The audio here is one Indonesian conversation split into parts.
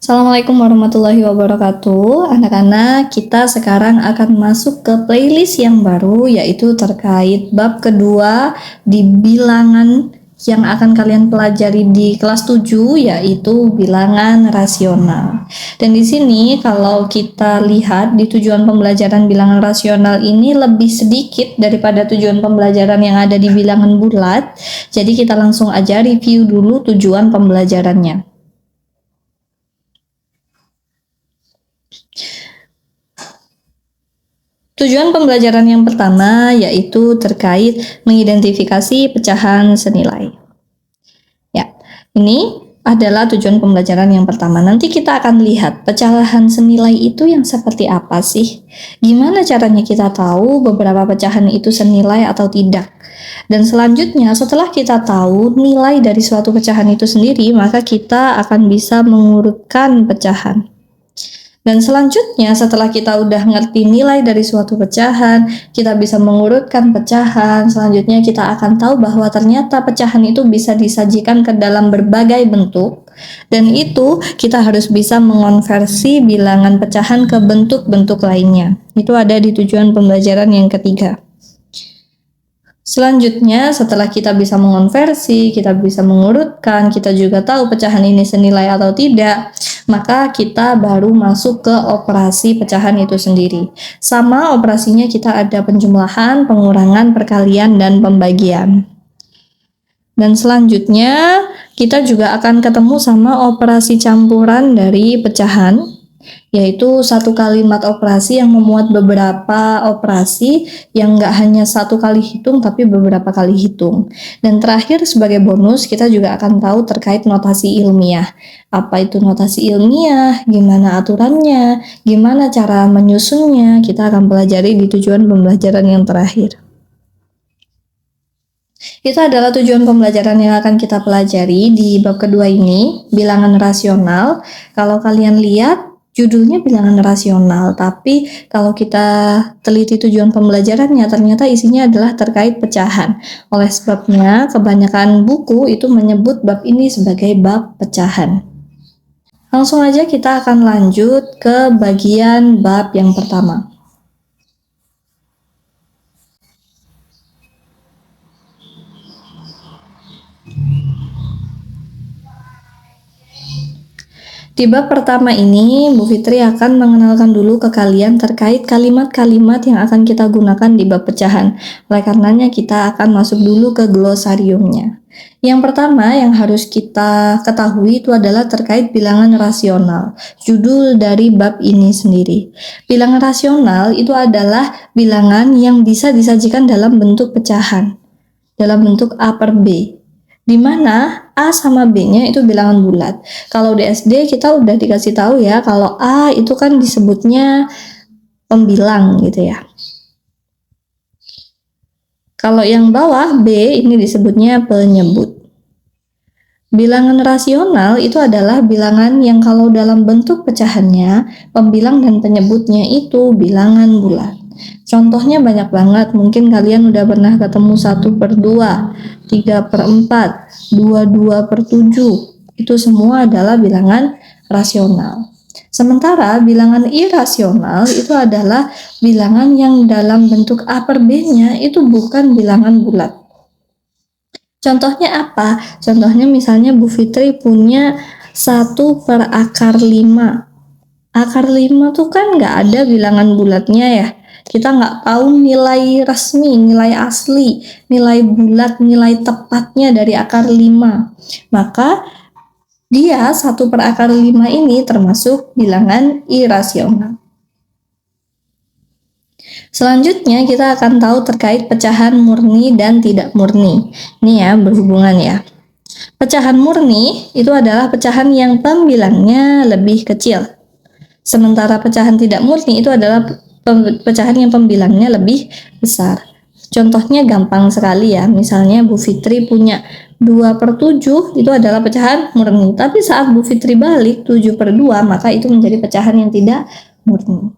Assalamualaikum warahmatullahi wabarakatuh. Anak-anak, kita sekarang akan masuk ke playlist yang baru, yaitu terkait bab kedua di bilangan yang akan kalian pelajari di kelas 7, yaitu bilangan rasional. Dan di sini kalau kita lihat di tujuan pembelajaran bilangan rasional ini lebih sedikit daripada tujuan pembelajaran yang ada di bilangan bulat. Jadi kita langsung aja review dulu tujuan pembelajarannya. Tujuan pembelajaran yang pertama yaitu terkait mengidentifikasi pecahan senilai. Ya, ini adalah tujuan pembelajaran yang pertama. Nanti kita akan lihat pecahan senilai itu yang seperti apa sih? Gimana caranya kita tahu beberapa pecahan itu senilai atau tidak? Dan selanjutnya setelah kita tahu nilai dari suatu pecahan itu sendiri, maka kita akan bisa mengurutkan pecahan. Dan selanjutnya setelah kita udah ngerti nilai dari suatu pecahan, kita bisa mengurutkan pecahan, selanjutnya kita akan tahu bahwa ternyata pecahan itu bisa disajikan ke dalam berbagai bentuk, dan itu kita harus bisa mengonversi bilangan pecahan ke bentuk-bentuk lainnya. Itu ada di tujuan pembelajaran yang ketiga. Selanjutnya, setelah kita bisa mengonversi, kita bisa mengurutkan, kita juga tahu pecahan ini senilai atau tidak, maka kita baru masuk ke operasi pecahan itu sendiri. Sama operasinya kita ada penjumlahan, pengurangan, perkalian, dan pembagian. Dan selanjutnya, kita juga akan ketemu sama operasi campuran dari pecahan, yaitu satu kalimat operasi yang memuat beberapa operasi yang nggak hanya satu kali hitung tapi beberapa kali hitung. Dan terakhir sebagai bonus kita juga akan tahu terkait notasi ilmiah. Apa itu notasi ilmiah, gimana aturannya, gimana cara menyusunnya, kita akan pelajari di tujuan pembelajaran yang terakhir. Itu adalah tujuan pembelajaran yang akan kita pelajari di bab kedua ini, bilangan rasional. Kalau kalian lihat judulnya bilangan rasional, tapi kalau kita teliti tujuan pembelajarannya, ternyata isinya adalah terkait pecahan. Oleh sebabnya, kebanyakan buku itu menyebut bab ini sebagai bab pecahan. Langsung aja kita akan lanjut ke bagian bab yang pertama. Di bab pertama ini, Bu Fitri akan mengenalkan dulu ke kalian terkait kalimat-kalimat yang akan kita gunakan di bab pecahan. Oleh karenanya kita akan masuk dulu ke glosariumnya. Yang pertama yang harus kita ketahui itu adalah terkait bilangan rasional. Judul dari bab ini sendiri. Bilangan rasional itu adalah bilangan yang bisa disajikan dalam bentuk pecahan, dalam bentuk A per B, di mana A sama B-nya itu bilangan bulat. Kalau di SD kita udah dikasih tahu ya, kalau A itu kan disebutnya pembilang gitu ya. Kalau yang bawah B ini disebutnya penyebut. Bilangan rasional itu adalah bilangan yang kalau dalam bentuk pecahannya, pembilang dan penyebutnya itu bilangan bulat. Contohnya banyak banget, mungkin kalian udah pernah ketemu 1/2, 3/4, 22/7, itu semua adalah bilangan rasional. Sementara bilangan irasional itu adalah bilangan yang dalam bentuk A per B-nya itu bukan bilangan bulat. Contohnya apa? Contohnya misalnya Bu Fitri punya 1/5. Akar 5 tuh kan nggak ada bilangan bulatnya ya. Kita nggak tahu nilai resmi, nilai asli, nilai bulat, nilai tepatnya dari akar 5. Maka dia 1/5 ini termasuk bilangan irasional. Selanjutnya kita akan tahu terkait pecahan murni dan tidak murni. Ini ya berhubungan ya. Pecahan murni itu adalah pecahan yang pembilangnya lebih kecil. Sementara pecahan tidak murni itu adalah pecahan yang pembilangnya lebih besar. Contohnya gampang sekali ya, misalnya Bu Fitri punya 2/7 itu adalah pecahan murni, tapi saat Bu Fitri balik 7/2 maka itu menjadi pecahan yang tidak murni.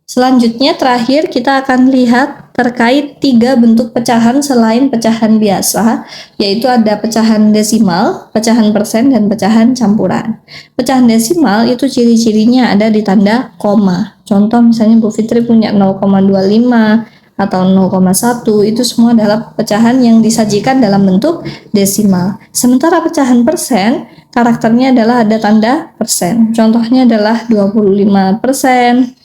Selanjutnya terakhir kita akan lihat terkait 3 bentuk pecahan selain pecahan biasa, yaitu ada pecahan desimal, pecahan persen, dan pecahan campuran. Pecahan desimal itu ciri-cirinya ada di tanda koma. Contoh misalnya Bu Fitri punya 0,25 atau 0,1, itu semua adalah pecahan yang disajikan dalam bentuk desimal. Sementara pecahan persen, karakternya adalah ada tanda persen. Contohnya adalah 25%,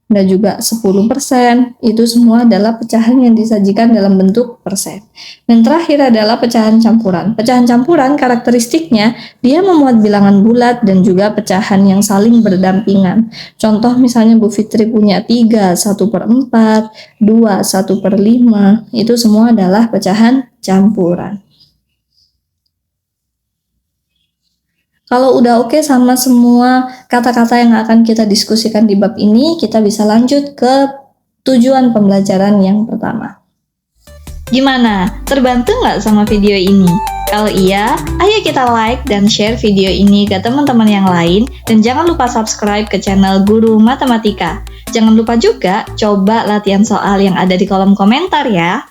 dan juga 10%, itu semua adalah pecahan yang disajikan dalam bentuk persen. Dan terakhir adalah pecahan campuran. Pecahan campuran karakteristiknya dia memuat bilangan bulat dan juga pecahan yang saling berdampingan. Contoh misalnya Bu Fitri punya 3, 1/4, 2, 1/5, itu semua adalah pecahan campuran. Kalau udah oke sama semua kata-kata yang akan kita diskusikan di bab ini, kita bisa lanjut ke tujuan pembelajaran yang pertama. Gimana? Terbantu nggak sama video ini? Kalau iya, ayo kita like dan share video ini ke teman-teman yang lain, dan jangan lupa subscribe ke channel Guru Matematika. Jangan lupa juga coba latihan soal yang ada di kolom komentar ya.